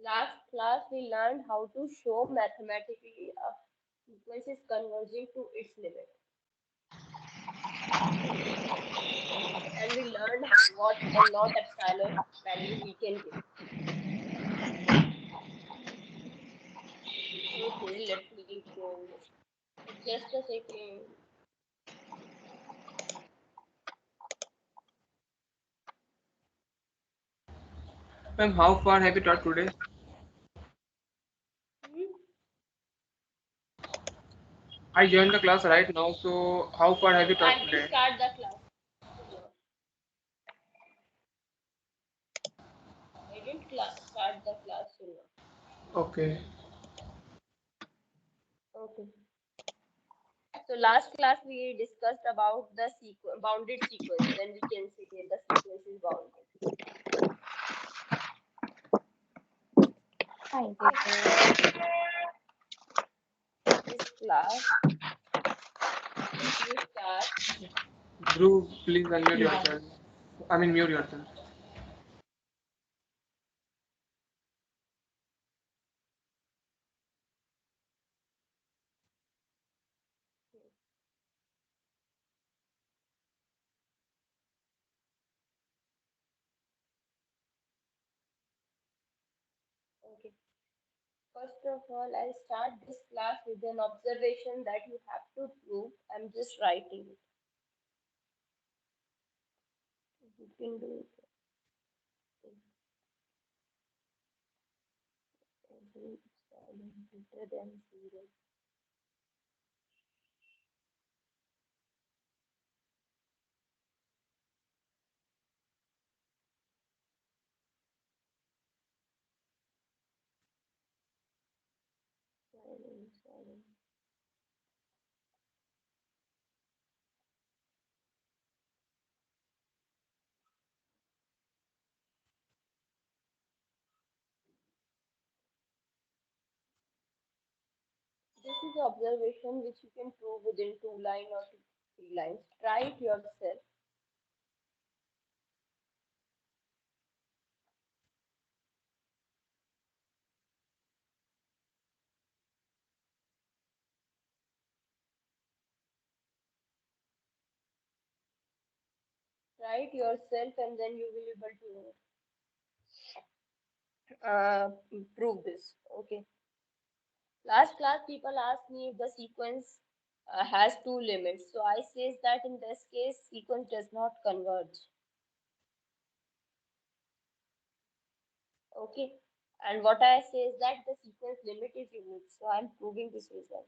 Last class we learned how to show mathematically a sequence is converging to its limit, and we learned what and not epsilon value we can give. Okay, let me go. Just a second. Ma'am, how far have you taught today? Hmm? I joined the class right now, so how far have you No, taught I didn't today? start the class. No, I didn't start the class. No. Okay. Okay. So last class we discussed about the bounded sequence. When we can say the sequence is bounded. Fine, Okay. teacher. This class, let me start. Dhruv, please unmute yourself. I mean, mute yourself. Okay. First of all, I'll start this class with an observation that you have to prove. I'm just writing it. You can do it. Every epsilon greater than 0. Epsilon. This is the observation which you can prove within 2 lines or 3 lines. Try it yourself. Try it yourself and then you will be able to prove this. Okay. Last class people asked me if the sequence has two limits. So I says that in this case sequence does not converge. Okay. And what I say is that the sequence limit is unique. So I'm proving this result.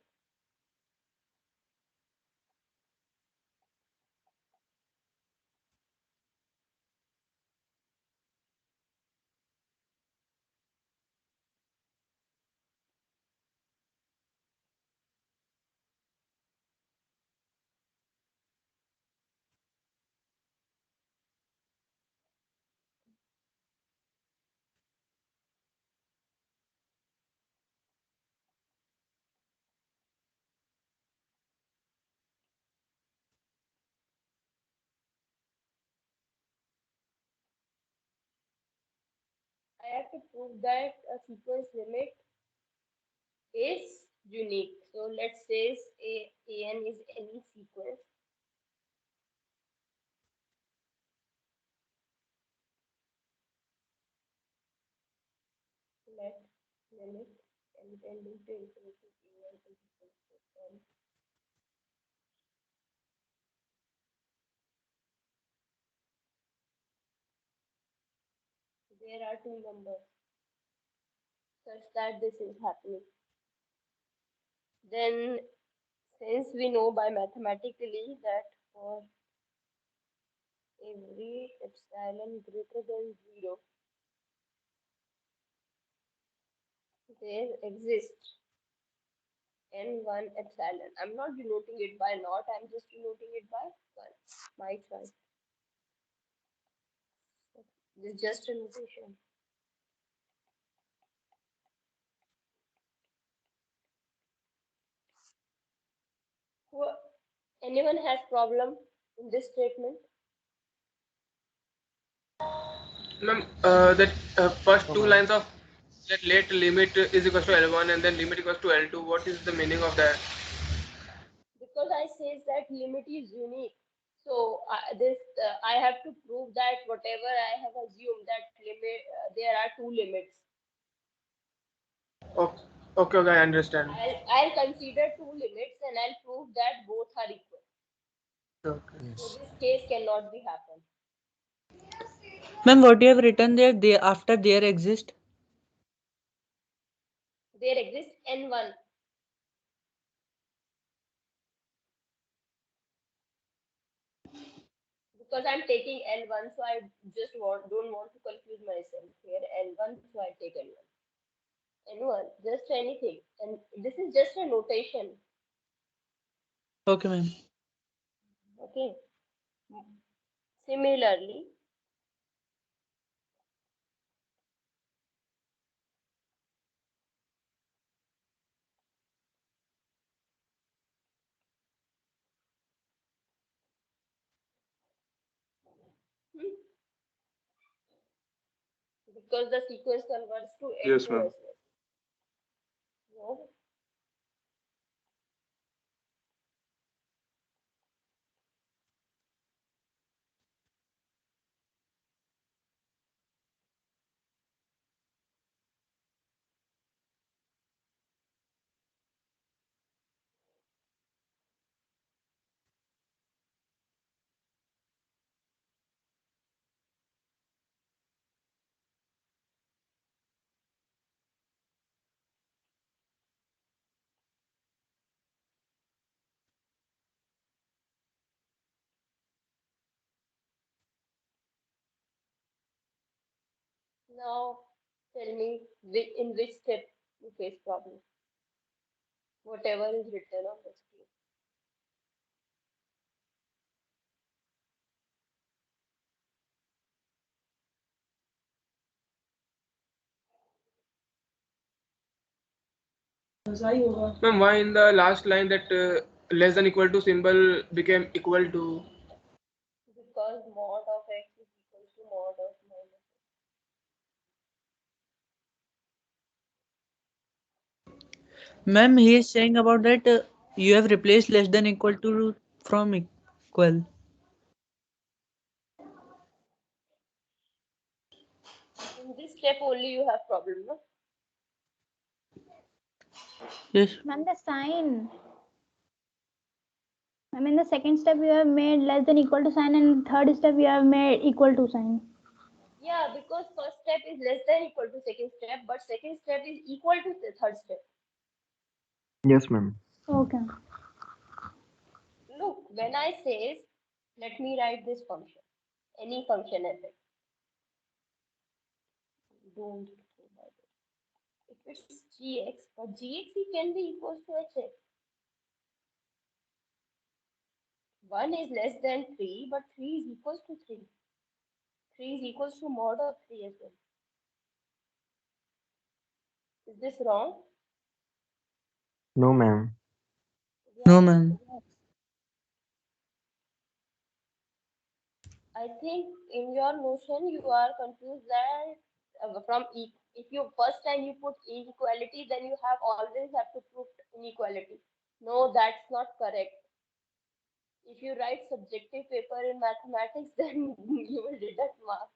I have to prove that a sequence limit is unique. So let's say an is any sequence. Let limit n tending to infinity an is equal to n. There are two numbers such that this is happening. Then since we know by mathematically that for every epsilon greater than 0, there exists n1 epsilon. I'm not denoting it by naught, I'm just denoting it by 1. My choice. This is just a notation. Anyone has problem in this statement? Ma'am, that first two lines of That let limit is equals to L1 and then limit equals to L2. What is the meaning of that? Because I says that limit is unique. So I have to prove that whatever I have assumed that limit there are two limits. Okay, okay, okay, I understand. I'll consider two limits and I'll prove that both are equal. Okay. So Yes. this case cannot be happen. Ma'am, what you have written there, they after there exist. There exists n1 because I'm taking n1, so I just don't want to confuse myself here. N1, so I take n1. N1, just anything, and this is just a notation. Okay, ma'am. Okay. Similarly, hmm, because the sequence converts to Yes, N2 ma'am. as well. No? Now tell me in which step you face problem. Whatever is written on the screen. Ma'am, why in the last line that less than equal to symbol became equal to? Because mod of x is equal to mod of minus x. Ma'am, he is saying about that you have replaced less than equal to from equal. In this step only you have problem, no? Yes. Ma'am, the sign. I mean, the second step you have made less than equal to sign, and third step you have made equal to sign. Yeah, because first step is less than equal to second step, but second step is equal to the third step. Yes, ma'am. Okay. Look, when I says, let me write this function, any function f(x), don't think about it. If it's gx, but gx can be equals to hx. 1 is less than 3, but 3 is equals to 3. 3 is equals to mod of 3 as well. Is this wrong? No, ma'am. No, Yeah, ma'am. yeah. I think in your notion you are confused that if you first time you put inequality, then you have always have to prove inequality. No, that's not correct. If you write subjective paper in mathematics, then you will deduct marks,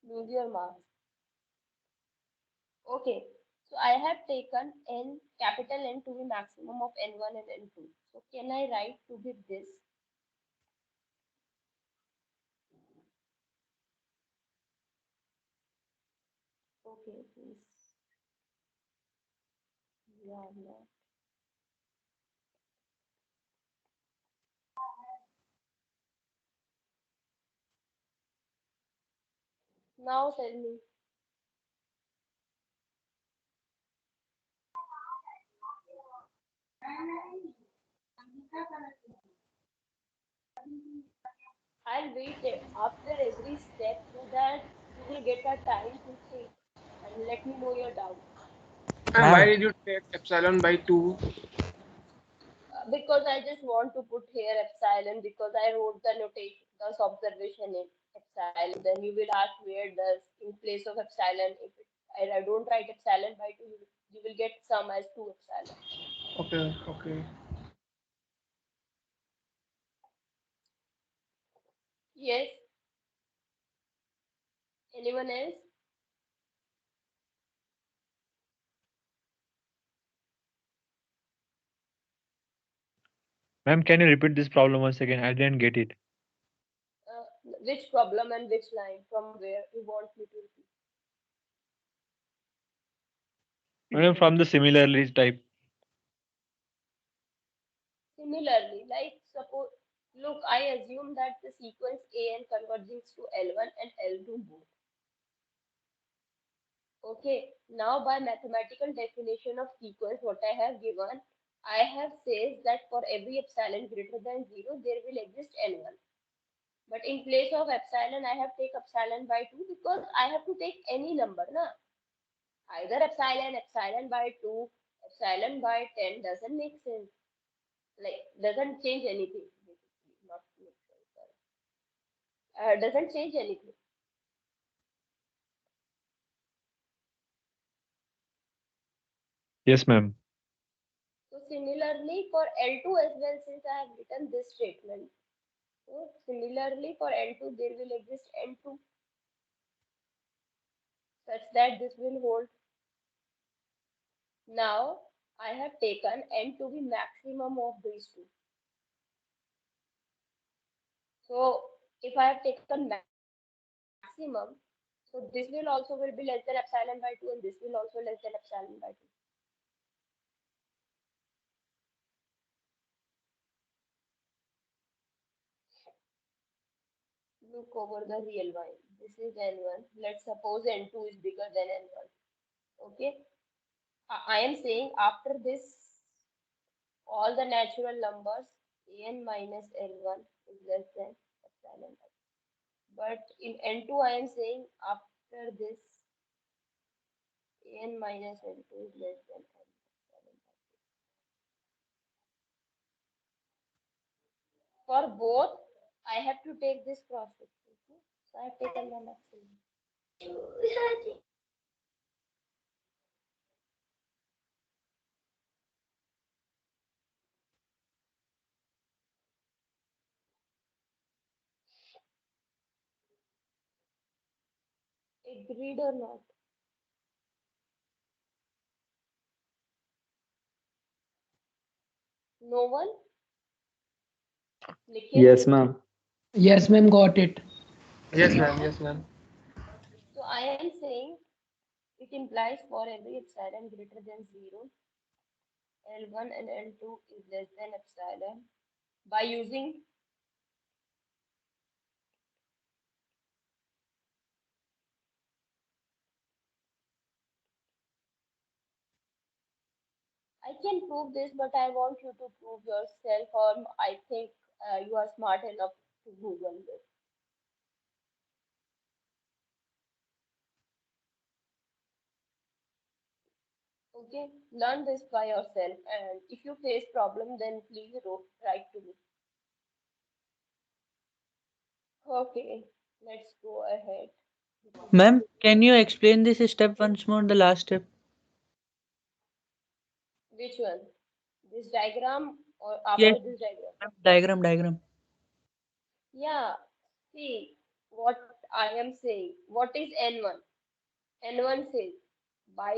lose your marks. Okay, so I have taken n capital N to be maximum of n1 and n2. So can I write to be this? Okay, please. Yeah, no. Now tell me. I'll wait after every step so that you will get a time to think and let me know your doubt. And why Ma'am. did you take epsilon by 2? Because I just want to put here epsilon because I wrote the notation, this observation in epsilon. Then you will ask where does in place of epsilon if I don't write epsilon by 2, you will get sum as 2 epsilon. Okay, okay. Yes. Anyone else? Ma'am, can you repeat this problem once again? I didn't get it. Which problem and which line from where you want me to repeat? Madam, from the similarly type. Similarly, like suppose, look, I assume that the sequence AN converges to L1 and L2 both. Okay, now by mathematical definition of sequence, what I have given, I have says that for every epsilon greater than 0, there will exist N1. But in place of epsilon, I have take epsilon by 2 because I have to take any number, na? Either epsilon, epsilon by 2, epsilon by 10 doesn't make sense. Like, doesn't change anything. Basically. Not make sense. Sorry. Doesn't change anything. Yes, ma'am. So similarly for L2 as well, since I have written this statement, so similarly for L2 there will exist N2 such that this will hold. Now I have taken N to be maximum of these two. So if I have taken maximum, so this will also will be less than epsilon by 2 and this will also less than epsilon by 2. Look over the real line. This is N1. Let's suppose N2 is bigger than N1. Okay. I am saying after this, all the natural numbers An minus L1 is less than epsilon. But in N2, I am saying after this, An minus L2 is less than epsilon. For both, I have to take this cross section. Okay? So I have taken the maximum. Agreed or not? No one? Nikhil? Yes, ma'am. Yes, ma'am, got it. Yes, ma'am. Yes, ma'am. So I am saying it implies for every epsilon greater than 0, L1 and L2 is less than epsilon by using I can prove this, but I want you to prove yourself, or I think you are smart enough to Google this. Okay, learn this by yourself, and if you face problem, then please write to me. Okay, let's go ahead. Ma'am, can you explain this step once more, the last step? Which one? This diagram or Yes, after this diagram? ma'am, diagram. Yeah, see what I am saying. What is N1? N1 says by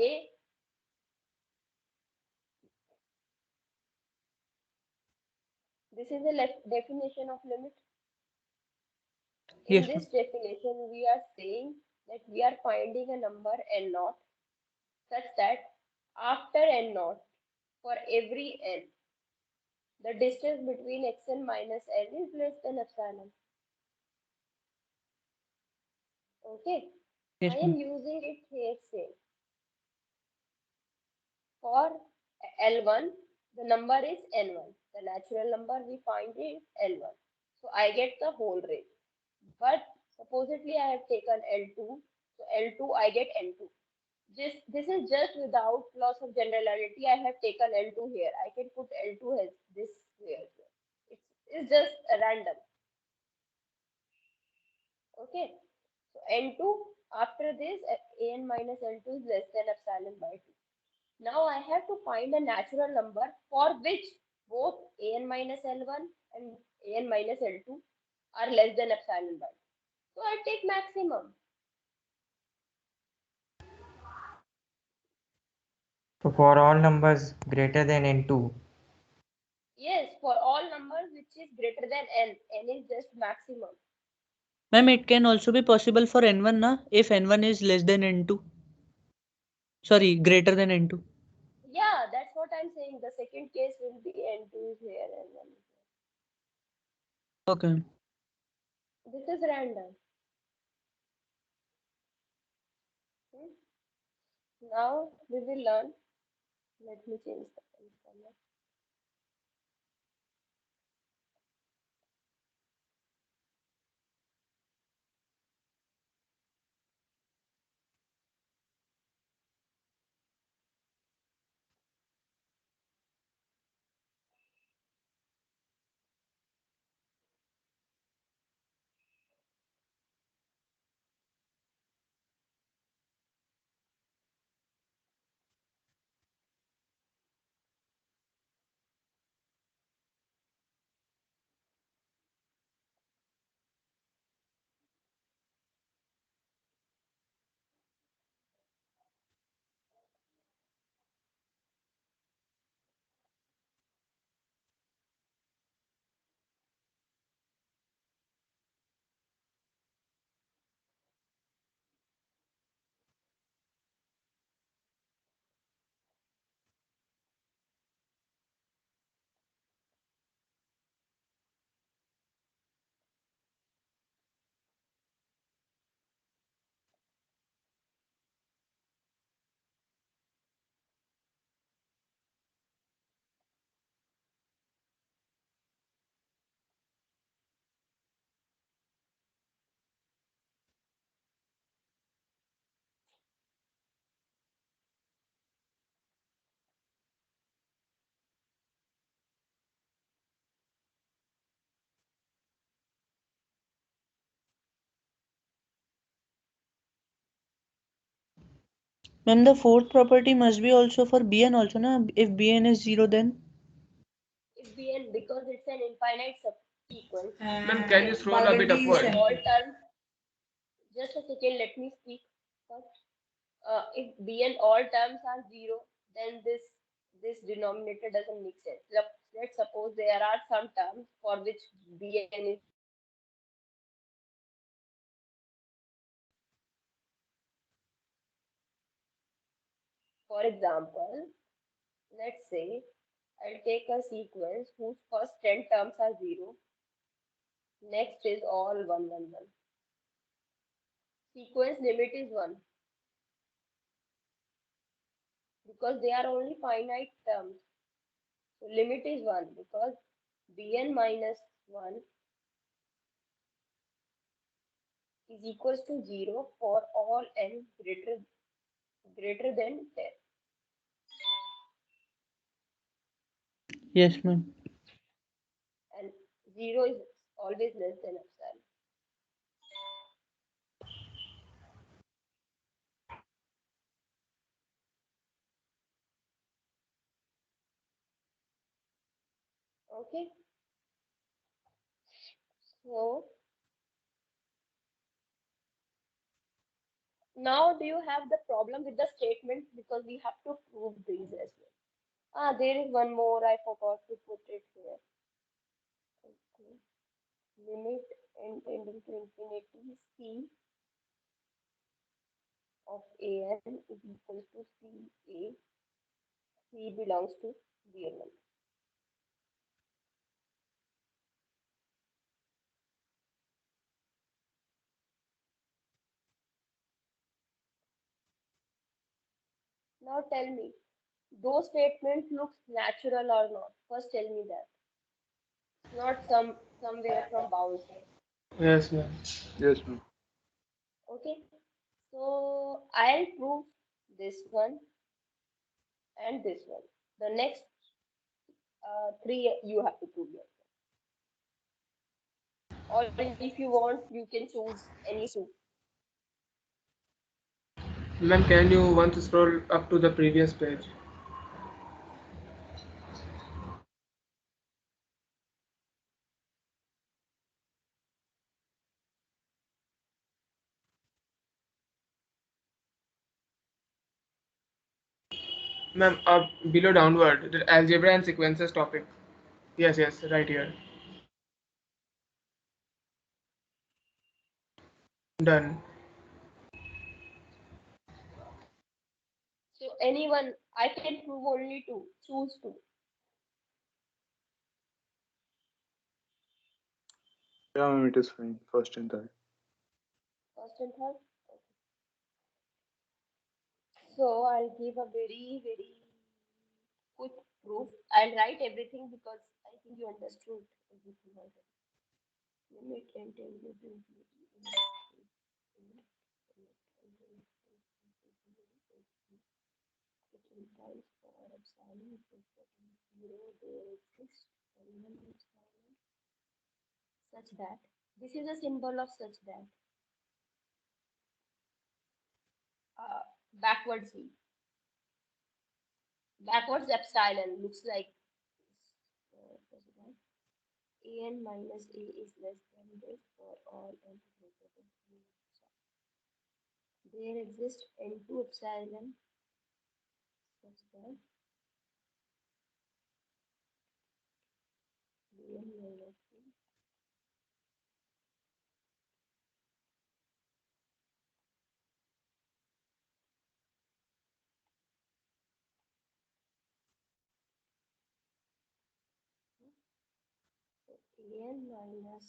this is the definition of limit. In Yes, this ma'am. definition, we are saying that we are finding a number N0 such that after N0, for every N, the distance between Xn minus N is less than epsilon. Okay, Yes, I am ma'am. using it here same. For L1, the number is N1. The natural number we find is L1. So I get the whole range. But supposedly I have taken L2. So L2 I get N2. This is just without loss of generality. I have taken L2 here. I can put L2 as this here. It's just random. Okay. So N2 After this, an minus L2 is less than epsilon by 2. Now I have to find a natural number for which both an minus L1 and an minus L2 are less than epsilon by 2. So I take maximum. So for all numbers greater than n2. Yes, for all numbers which is greater than n is just maximum. Ma'am, it can also be possible for n1, na? If n1 is less than n2. Sorry, greater than n2. Yeah, that's what I'm saying. The second case will be n2 is here and n is here. Okay. This is random. Now we will learn. Let me change the pen color. Ma'am, the fourth property must be also for Bn also, na? If Bn is 0, then? If Bn, because it's an infinite subsequence. Ma'am, can you scroll a bit upward? All terms. Just a second, let me speak first. If Bn all terms are 0, then this denominator doesn't make sense. Let's suppose there are some terms for which Bn is. For example, let's say I'll take a sequence whose first 10 terms are 0. Next is all 1, 1, 1. Sequence limit is 1 because they are only finite terms. So limit is 1 because Bn minus 1 is equals to 0 for all n greater than 10. Yes, ma'am. And 0 is always less than epsilon. Okay. So now do you have the problem with the statement because we have to prove these as well. There is one more I forgot to put it here. Okay. Limit n tending to infinity c of an is equal to c a. C belongs to real number. Now tell me, those statements looks natural or not? First tell me that. It's not somewhere from bouncing. Yes, ma'am. Yes, ma'am. Okay. So I'll prove this one and this one. The next three you have to prove yourself. Or if you want, you can choose any two. Ma'am, can you once scroll up to the previous page? Ma'am, up below downward, the algebra and sequences topic. Yes, yes, right here. Done. So anyone, I can prove only two. Choose two. Yeah, ma'am, it is fine. First and third. First and third. So I'll give a very quick proof. I'll write everything because I think you understood everything already. Limit and tangent to infinity. Which implies for epsilon equals to 0, there exists one epsilon such that this is a symbol of such that backwards v. Backwards epsilon looks like such that an minus a is less than this for all n greater than 3 epsilon. There exists n2 epsilon such that an minus a an minus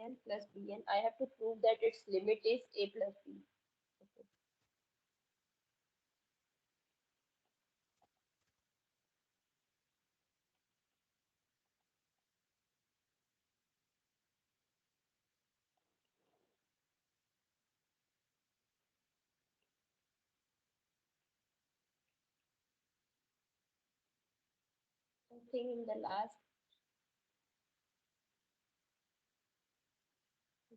an plus bn. I have to prove that its limit is a plus b. Okay. I think in the last,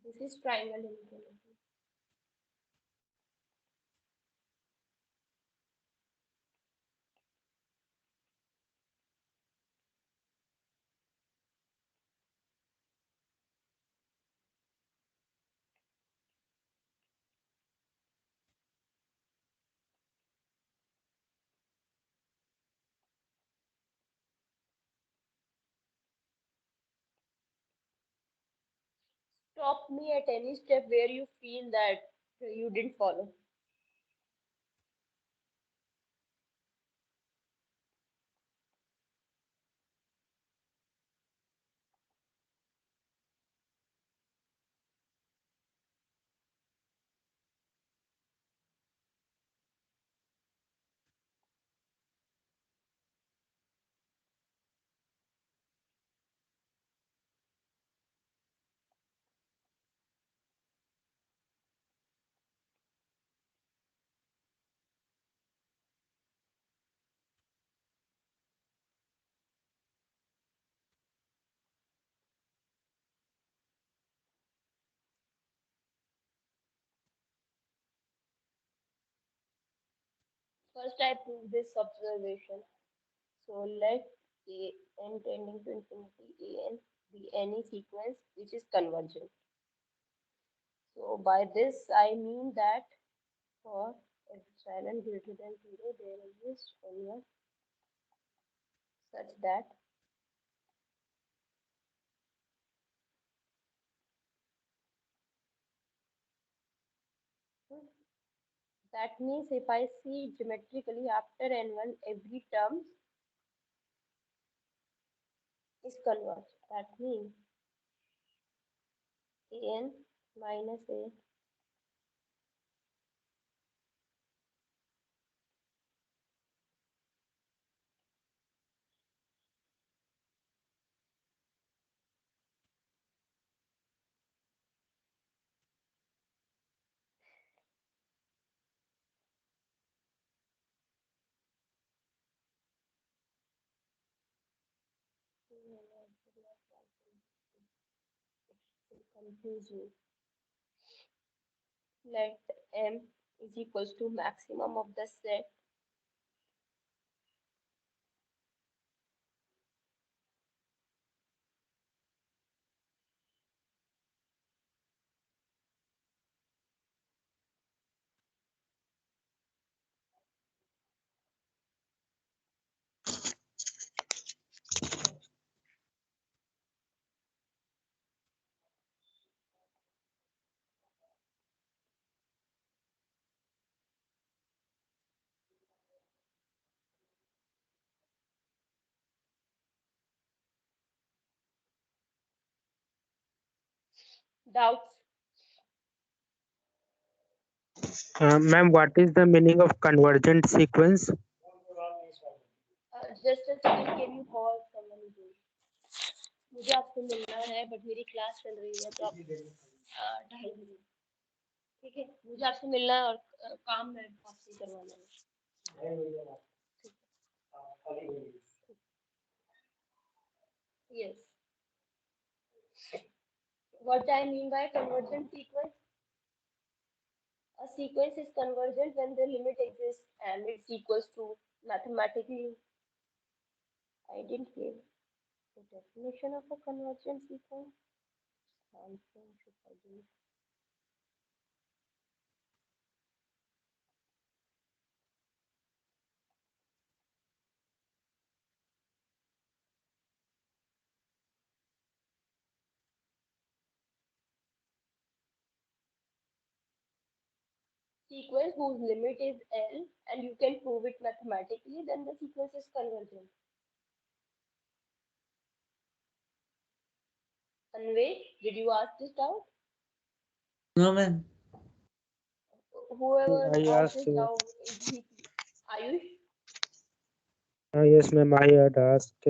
this is triangle inequality. Stop me at any step where you feel that you didn't follow. First, I prove this observation. So let a n tending to infinity a n be any sequence which is convergent. So by this, I mean that for epsilon greater than 0, there exists only such that that means if I see geometrically after n1, every term is converged. That means an minus a confuse you. Let m is equals to maximum of the set doubts. Ma'am, what is the meaning of convergent sequence? Just a second, can you call someone? मुझे आपसे मिलना है but मेरी class चल रही है तो आप 2:30 बजे ठीक है मुझे आपसे मिलना है और काम मैं आपसे करवाना है yes what I mean by convergent sequence a sequence is convergent when the limit exists and it's equals to mathematically I didn't give the definition of a convergent sequence sequence whose limit is L and you can prove it mathematically, then the sequence is convergent. Anvay, did you ask this doubt? No, ma'am. Whoever I asked asked. this doubt is he Ayush? Yes, ma'am. I had asked.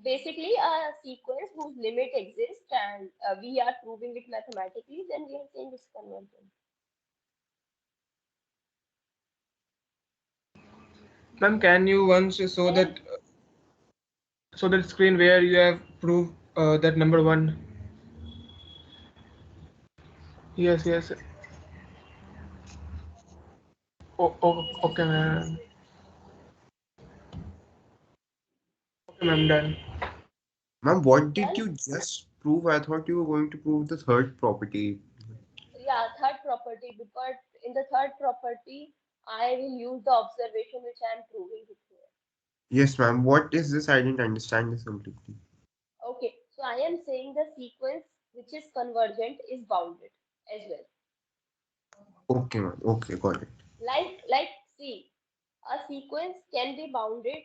Basically, a sequence whose limit exists and we are proving it mathematically, then we are saying it's convergent. Ma'am, can you once show that screen where you have proved that number one? Yes, yes. Oh, okay, ma'am. Okay, ma'am, done. Ma'am, what did you just prove? I thought you were going to prove the third property. Yeah, third property, because in the third property, I will use the observation which I am proving it here. Yes, ma'am. What is this? I didn't understand this completely. Okay, so I am saying the sequence which is convergent is bounded as well. Okay, ma'am. Okay, got it. Like see, a sequence can be bounded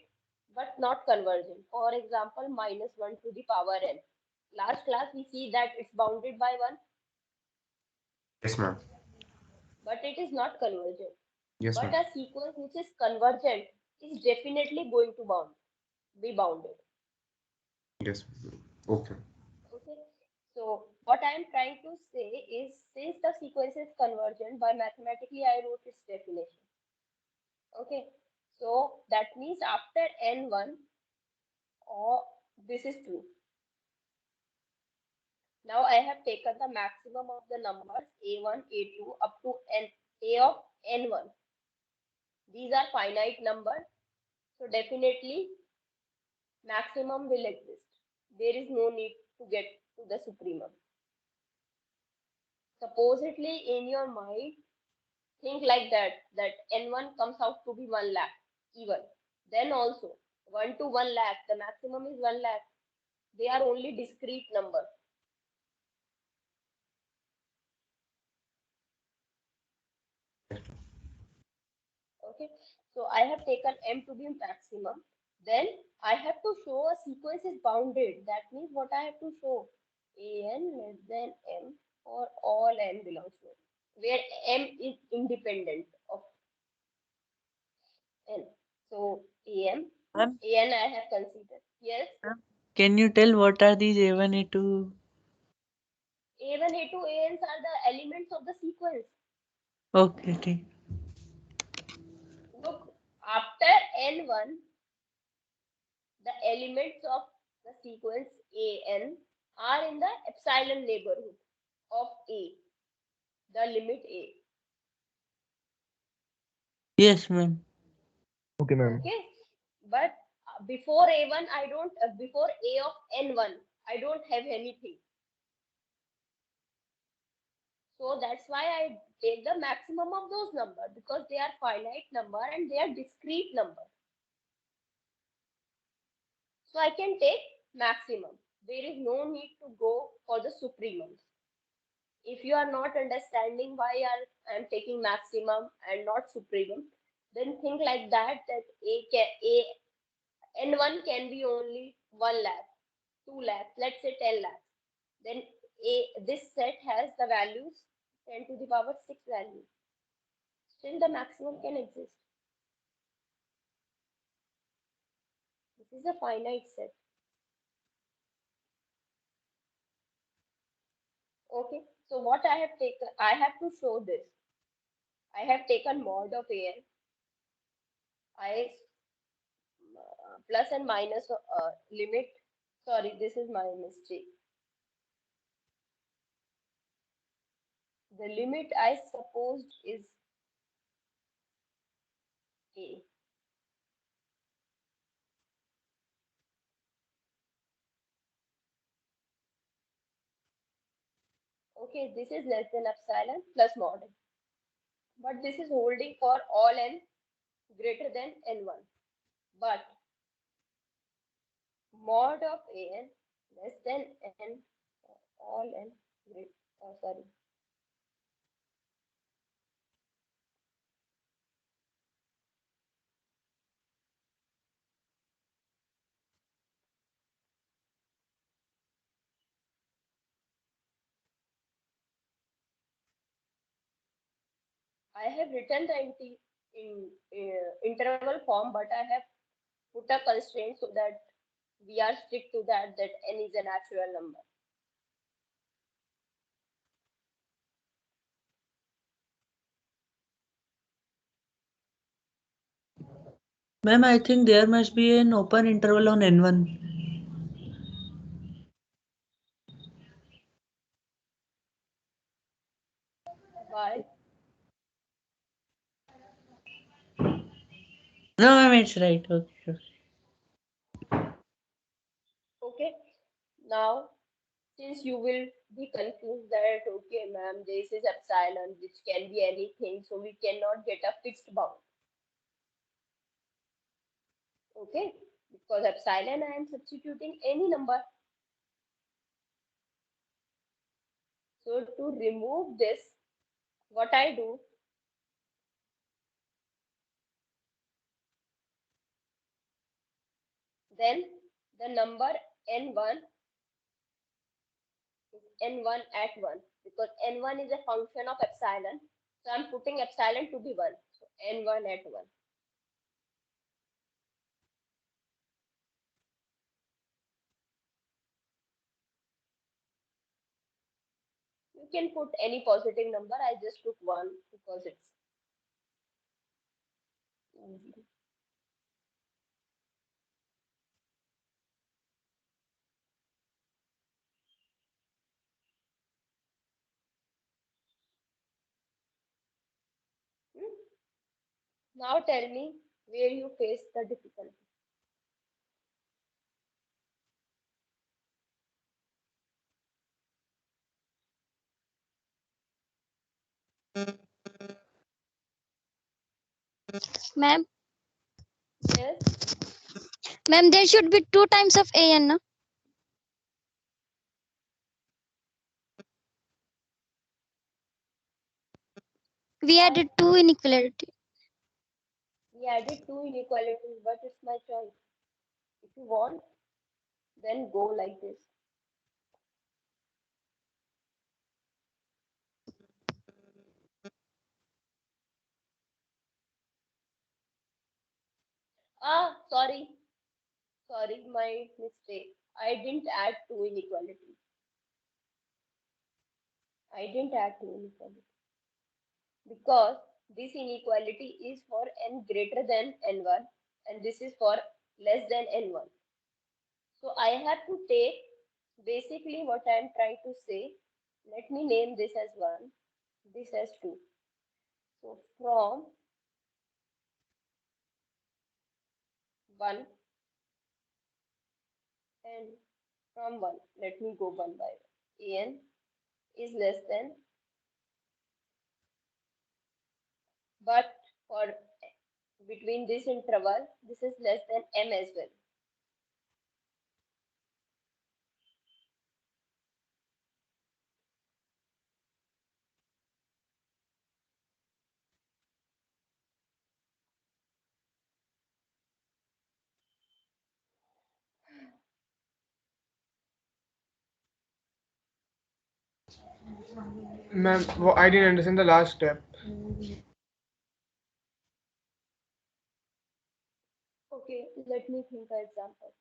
but not convergent. For example, -1 to the power n. Last class we see that it's bounded by 1, Yes, ma'am. but it is not convergent. Yes, But ma'am. a sequence which is convergent is definitely going to be bounded. Yes, ma'am. Okay. Okay. So what I am trying to say is since the sequence is convergent, by mathematically I wrote its definition. Okay. So that means after n1, or this is true. Now I have taken the maximum of the numbers a1, a2 up to a of n1. These are finite numbers. So definitely maximum will exist. There is no need to get to the supremum. Supposedly in your mind, think like that n1 comes out to be 1 lakh even. Then also 1 to 1 lakh, the maximum is 1 lakh. They are only discrete numbers. Okay, so I have taken m to be maximum. Then I have to show a sequence is bounded. That means what I have to show? An less than m or all n belongs to m, where m is independent of n. So am, Ma'am, an I have considered. Yes. can you tell what are these A1, A2? A1, A2, ANs are the elements of the sequence. Okay, okay. Look, after N1, the elements of the sequence AN are in the epsilon neighborhood of A. the limit A. Yes, ma'am. Okay, ma'am. Okay, but before A1, I don't, before A of N1, I don't have anything. So that's why I take the maximum of those numbers, because they are finite number and they are discrete number. So I can take maximum. There is no need to go for the supremums. If you are not understanding why I'm taking maximum and not supremum, then think like that, that N1 can be only 1 lakh, 2 lakhs, let's say 10 lakhs. Then this set has the values 10 to the power 6 values. Still the maximum can exist. This is a finite set. Okay, so what I have taken, I have to show this. I have taken mod of an. I plus and minus limit. Sorry, this is my mistake. The limit I supposed is A. Okay, this is less than epsilon plus mod. But this is holding for all n greater than n1. But mod of an less than n all n great. Sorry. I have written the interval form, but I have put a constraint so that we are strict to that n is a natural number. Ma'am, I think there must be an open interval on N1. Why? No, ma'am, it's right. Okay. Okay. Now, since you will be confused that, okay, ma'am, this is epsilon, which can be anything, so we cannot get a fixed bound. Okay, because epsilon, I am substituting any number. So to remove this, what I do, then the number n1 is n1 at 1, because n1 is a function of epsilon. So I'm putting epsilon to be 1. So n1 at 1. You can put any positive number. I just took 1 because it's easy. Now tell me where you face the difficulty. Ma'am, Yes. ma'am, there should be 2 times of an, no? We added 2 inequality. We added 2 inequalities, but it's my choice. If you want, then go like this. Ah, sorry. Sorry, my mistake. I didn't add 2 inequalities. I didn't add 2 inequalities. Because this inequality is for n greater than n1 and this is for less than n1. So I have to take basically what I am trying to say. Let me name this as 1. this as 2. So from 1 and from 1, let me go one by one. An is less than, but for between this interval, this is less than m as well. Ma'am, I didn't understand the last step. Okay, let me think an example.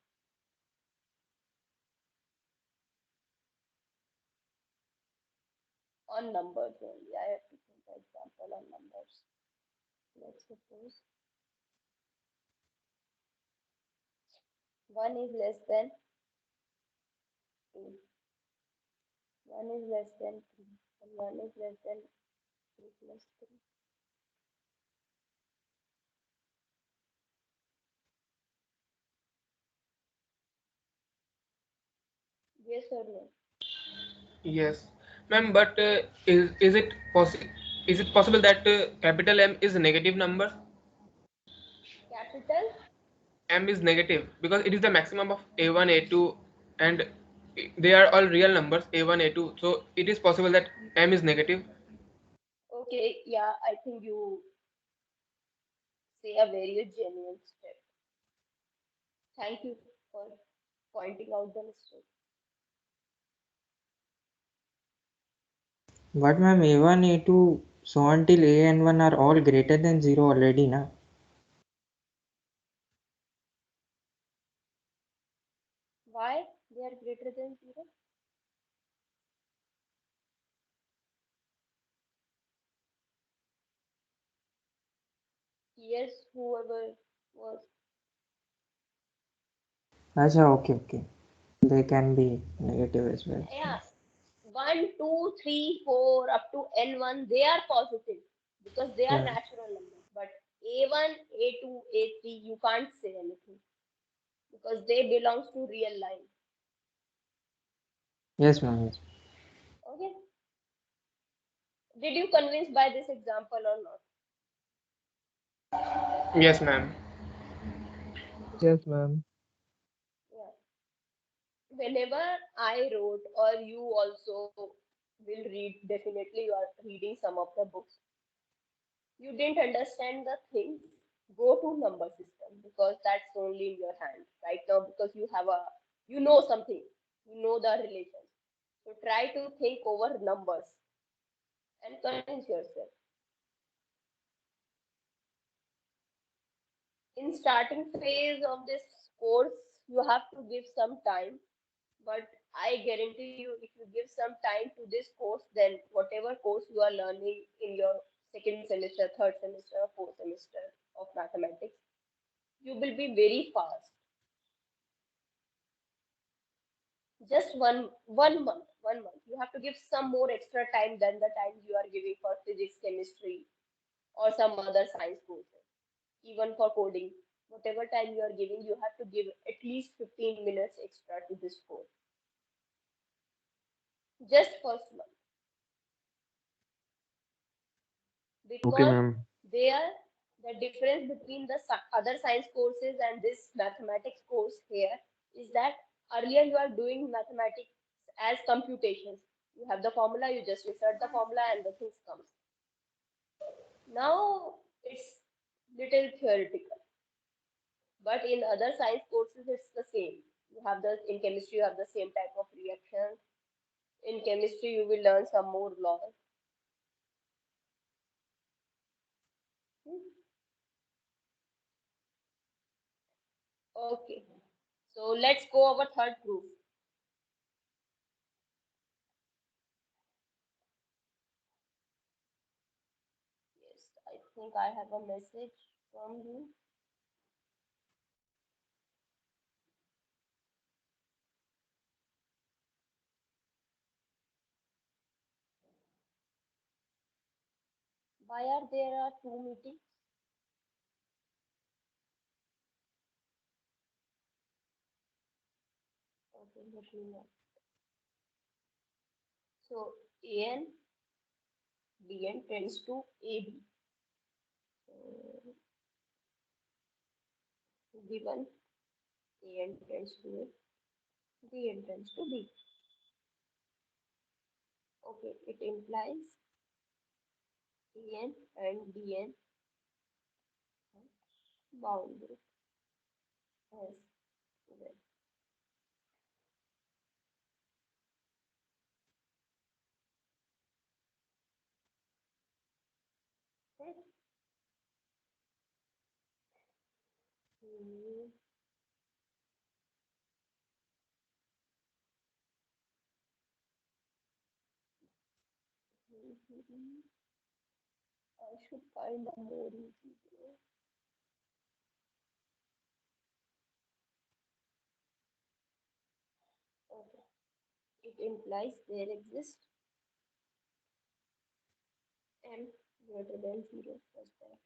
On numbers only, I have to think an example on numbers. Let's suppose 1 is less than 2. 1 is less than 3. And 1 is less than 3 plus 3. Yes or no? Yes, ma'am. But is it possible that capital M is a negative number? Capital? M is negative because it is the maximum of A1, A2, and they are all real numbers A1, A2. So it is possible that M is negative. Okay, yeah, I think you say a very genuine step. Thank you for pointing out the mistake. But ma'am, A1, A2, so on till AN1 are all greater than 0 already, na? Why they are greater than 0? Yes, whoever was. Acha, okay. They can be negative as well. Yeah, 1, 2, 3, 4 up to n1, they are positive because they are Yeah. natural numbers. But a1, a2, a3, you can't say anything because they belongs to real line. Yes, ma'am. Yes. Okay. Did you convince by this example or not? Yes, ma'am. Yes, ma'am. Yeah. Whenever I wrote, or you also will read, definitely you are reading some of the books. You didn't understand the thing, go to number system because that's only in your hand right now because you know something, you know the relations. So try to think over numbers and convince yourself. In starting phase of this course, you have to give some time, but I guarantee you, if you give some time to this course, then whatever course you are learning in your second semester, third semester, fourth semester of mathematics, you will be very fast. Just one month. You have to give some more extra time than the time you are giving for physics, chemistry, or some other science courses. Even for coding, whatever time you are giving, you have to give at least 15 minutes extra to this course. Just first month. Okay, Because ma'am. there, the difference between the other science courses and this mathematics course here is that earlier you are doing mathematics as computations. You have the formula, you just insert the formula and the things comes. Now it's little theoretical, but in other science courses it's the same. You have the in chemistry you have the same type of reactions. In chemistry you will learn some more laws. Hmm. Okay, so let's go over third proof. Yes, I think I have a message from you. Why are there two meetings? Okay, let me know. So AN BN tends to AB. So given AN tends to A, BN tends to B. Okay, it implies AN and BN bounded as well. Okay. Hmm. I should find a more easy way. Okay. It implies there exists m greater than 0 such that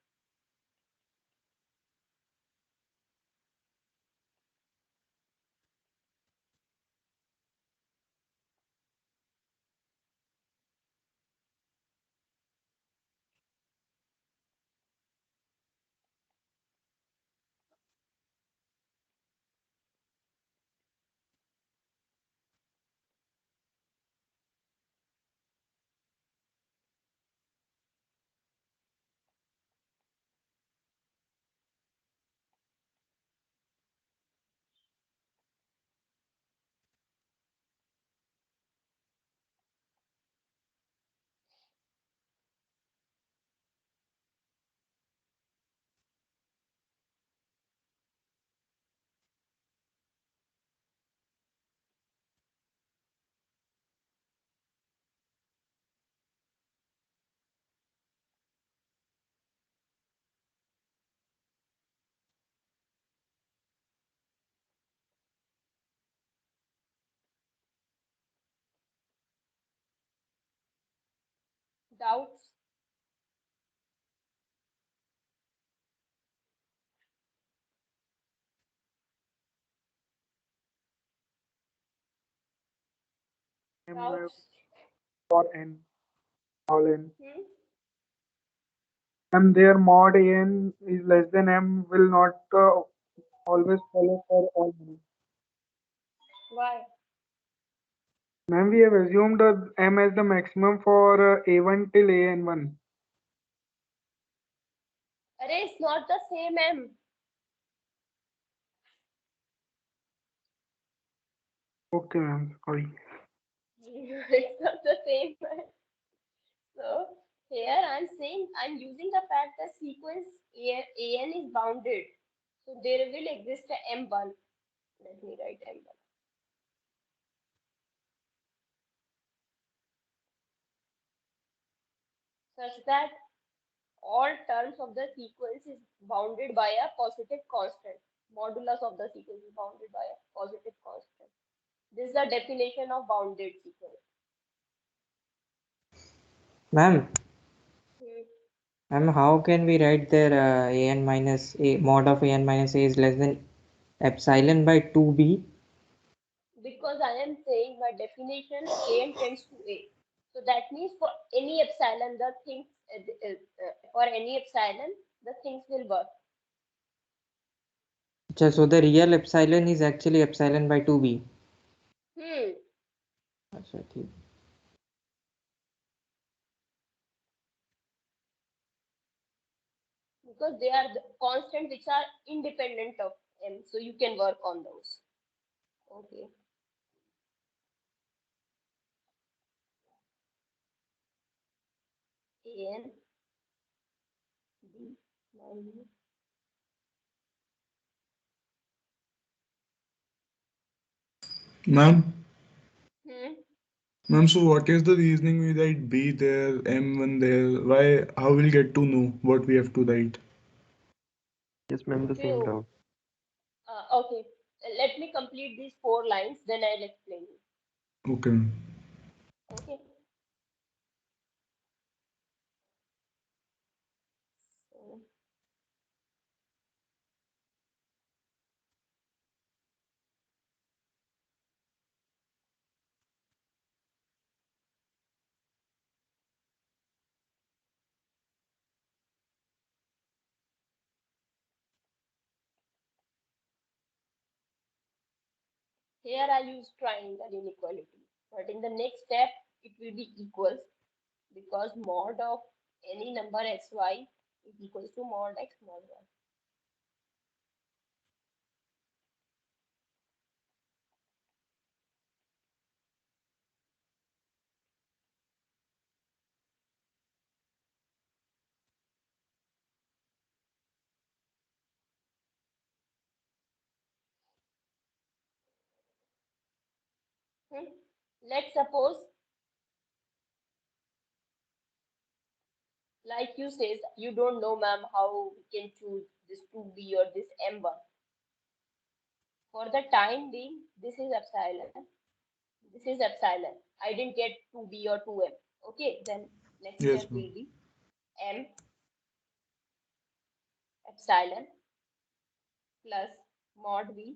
doubts. Doubts. For n, all n. Hmm? And their mod n is less than m will not always follow for all n. Why? Ma'am, we have assumed m as the maximum for a1 till an1. Array is not the same m. Okay, ma'am. Sorry. It's not the same. So here I'm saying I'm using the fact that sequence AN is bounded. So there will exist a M1. Let me write M1. Such that all terms of the sequence is bounded by a positive constant. Modulus of the sequence is bounded by a positive constant. This is the definition of bounded sequence. Ma'am, Hmm. how can we write there an minus a mod of an minus a is less than epsilon by 2b? Because I am saying by definition AN tends to A. So that means for any epsilon, the things for any epsilon, the things will work. So the real epsilon is actually epsilon by 2b. Hmm. अच्छा, ठीक. Because they are the constants which are independent of M. So you can work on those. Okay. AN B minus. Ma'am, Hmm. ma'am, so what is the reasoning we write B there, M1 there? Why, how we'll get to know what we have to write? Yes, ma'am, the Okay. same doubt. Okay. Let me complete these 4 lines, then I'll explain you. Okay, ma'am. Okay. Here I'll use triangle inequality. But in the next step, it will be equals because mod of any number xy is equals to mod x mod y. Let's suppose, like you says, you don't know, ma'am, how we can choose this 2b or this m1. For the time being, this is epsilon. This is epsilon. I didn't get 2b or 2m. Okay, then next Yes, step ma'am. will be m epsilon plus mod b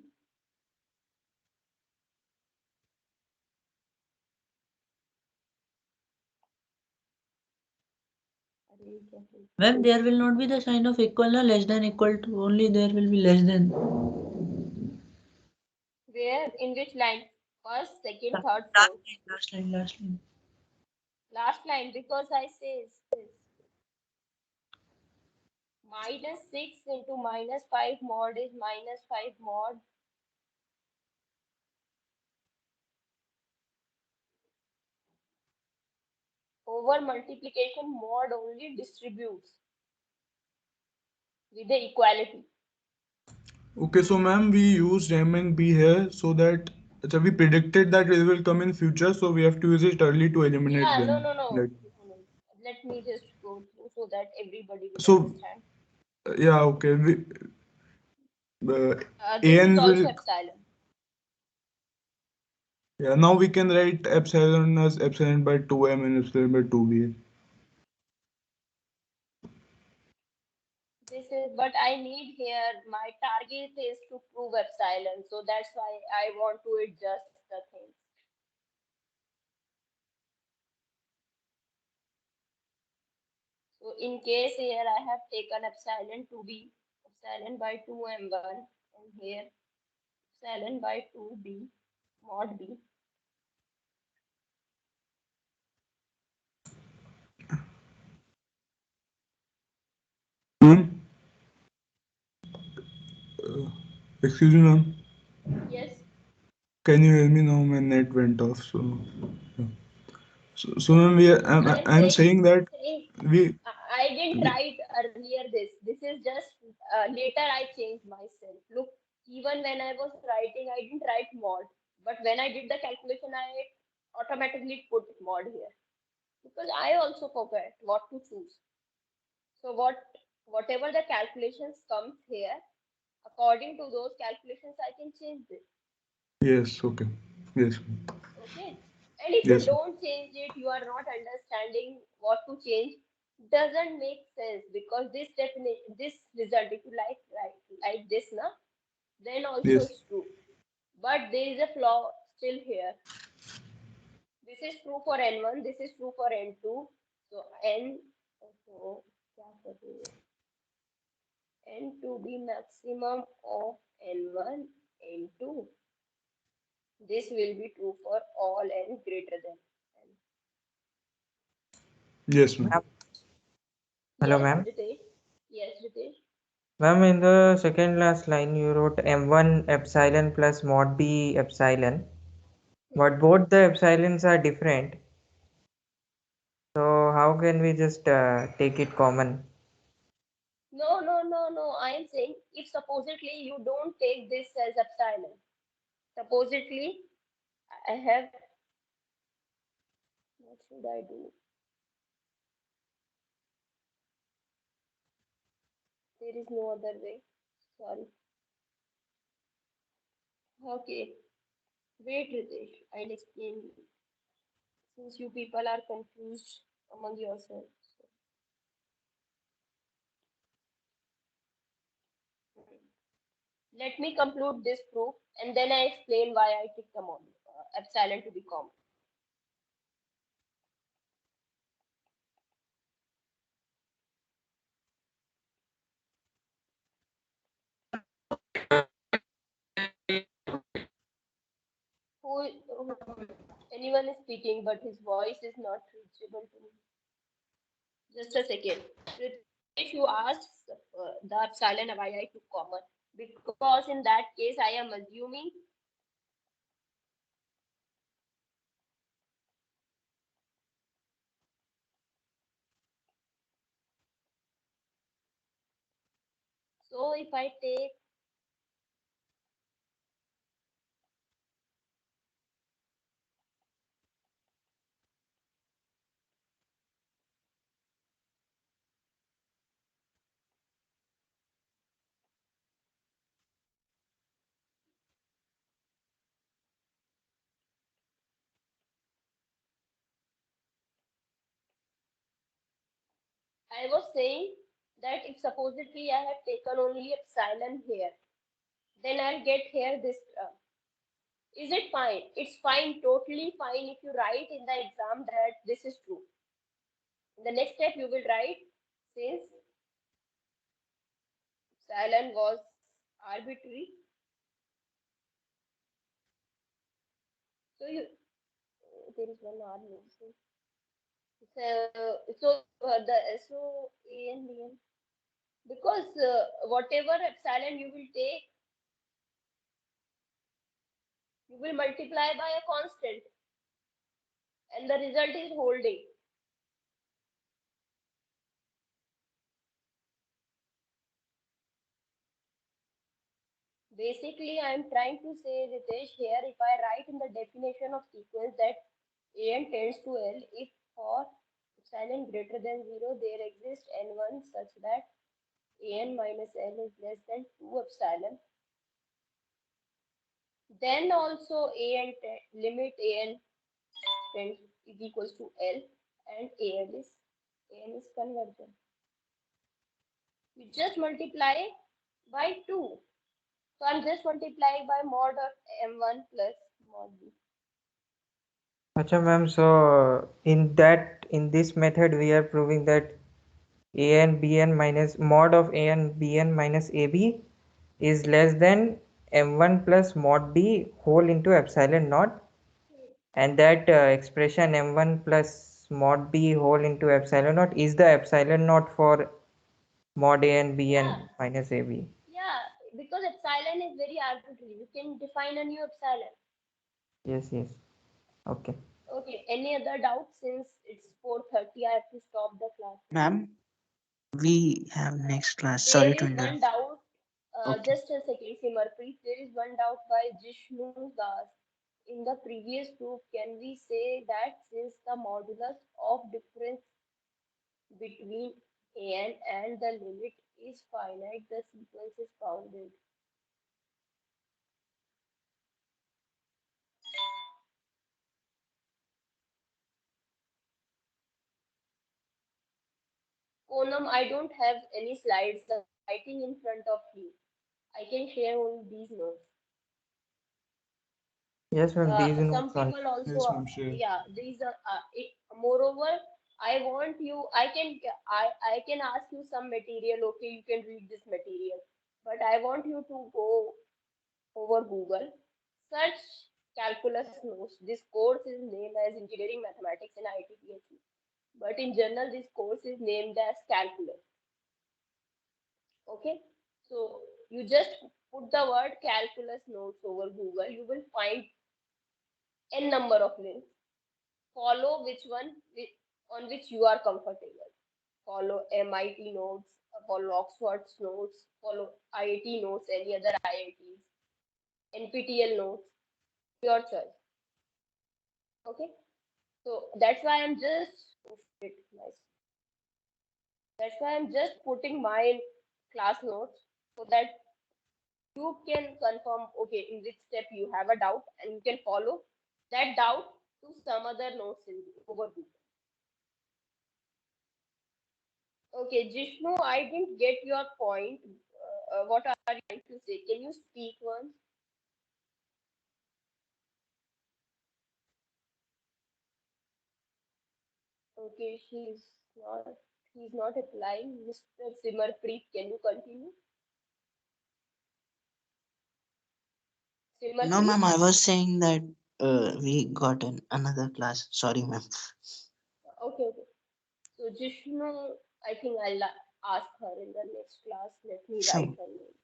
When there will not be the sign of equal, na, less than equal to, only there will be less than. where in which line? First, second, third, Last fourth. line, last line, last line. Last line, because I says this. Minus 6 into minus 5 mod is minus 5 mod. Over multiplication, mod only distributes with the equality. Okay, so ma'am, we used M and B here so that so we predicted that it will come in future, so we have to use it early to eliminate Yeah, them. no. Like, Let me just go through so that everybody will so understand. yeah, okay. This is AN also will, epsilon. yeah, now we can write epsilon as epsilon by 2M and epsilon by 2B. This is, but I need here, my target is to prove epsilon. So that's why I want to adjust the things. So in case here I have taken epsilon to be epsilon by 2m1 and here epsilon by 2b mod b. Ma'am, excuse me, ma'am. Yes. Can you hear me now? My net went off. So, yeah. So ma'am, I'm saying that we. I didn't write earlier this. This is just later I changed myself. Look, even when I was writing, I didn't write mod. But when I did the calculation, I automatically put mod here because I also forgot what to choose. So whatever the calculations comes here, according to those calculations, I can change this. Yes. Okay. Yes. Okay. And if you Yes. don't change it, you are not understanding what to change. Doesn't make sense because this definition, this result, if you like this, na, then also Yes. it's true. But there is a flaw still here. This is true for n1. This is true for n2. So n, so n to be maximum of n1, n2. This will be true for all n greater than n. Yes, ma'am. Hello, Yes, ma'am. Ritesh. Yes, Ritesh. Ma'am, in the second last line, you wrote M1 epsilon plus mod B epsilon. But both the epsilons are different. So how can we just take it common? No. I am saying if supposedly you don't take this as epsilon, supposedly I have, what should I do? There is no other way. Sorry. Okay. Wait, Ritesh. I'll explain you. Since you people are confused among yourselves. Let me conclude this proof and then I explain why I took the epsilon to be common. Anyone is speaking, but his voice is not reachable to me. Just a second. If you ask the epsilon yi to common, because in that case I am assuming so if I take I was saying that if supposedly I have taken only epsilon here, then I'll get here this term. Is it fine? It's fine, totally fine if you write in the exam that this is true. In the next step, you will write since epsilon was arbitrary. So there is one R missing. So A and B and because whatever epsilon you will take, you will multiply by a constant, and the result is holding. Basically, I am trying to say, Ritesh, here if I write in the definition of sequence that an tends to L, if for epsilon greater than 0, there exists n1 such that an minus L is less than 2 epsilon, then also limit an tends is equals to L and an is convergent. You just multiply by 2. So I'm just multiplying by mod of m1 plus mod b. Acha ma'am, so in this method we are proving that an bn minus mod of an bn minus ab is less than m1 plus mod b whole into epsilon naught, and that expression m1 plus mod b whole into epsilon naught is the epsilon naught for mod a and b and minus ab. Yeah, because epsilon is very arbitrary. You can define a new epsilon. Yes. Okay. Okay, any other doubts? Since it's 4:30, I have to stop the class. Ma'am, we have next class. There Sorry to is interrupt. one doubt. Okay. Just a second, Simarpreet. There is one doubt by Jishnu Das. In the previous proof, can we say that since the modulus of difference between an and the limit is finite, the sequence is bounded? Konam, I don't have any slides writing in front of you. I can share only these notes. Yes, ma'am. These Some notes on. people also, Yes, ma'am, sure. yeah, these are. Moreover, I want you. I can ask you some material. Okay, you can read this material, but I want you to go over Google, search calculus notes. This course is named as Engineering Mathematics in IIT PhD, but in general, this course is named as calculus. Okay, so you just put the word calculus notes over Google. You will find n number of links. Follow which one on which you are comfortable. Follow MIT notes, follow Oxford's notes, follow IIT notes, any other IITs, NPTEL notes, your choice. Okay, so that's why I'm just That's why I'm just putting my class notes so that you can confirm, okay, in which step you have a doubt, and you can follow that doubt to some other notes over Google. Okay, Jishnu, I didn't get your point. What are you trying to say? Can you speak once? Okay, he's not replying. Mr. Simarpreet, can you continue? No, ma'am, I was saying that We got another class. Sorry, ma'am. Okay, okay. So Jishnu, I think I'll ask her in the next class. Let me Sure. write her name.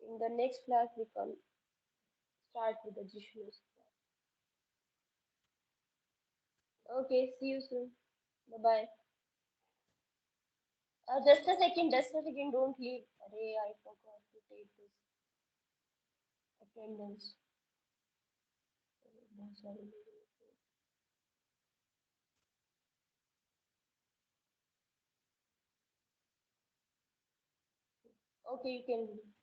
In the next class, we can start with the Jishnu's class. Okay, see you soon. Bye bye. Just a second, don't leave. Array, I forgot to take this attendance. Sorry. Okay, you can leave.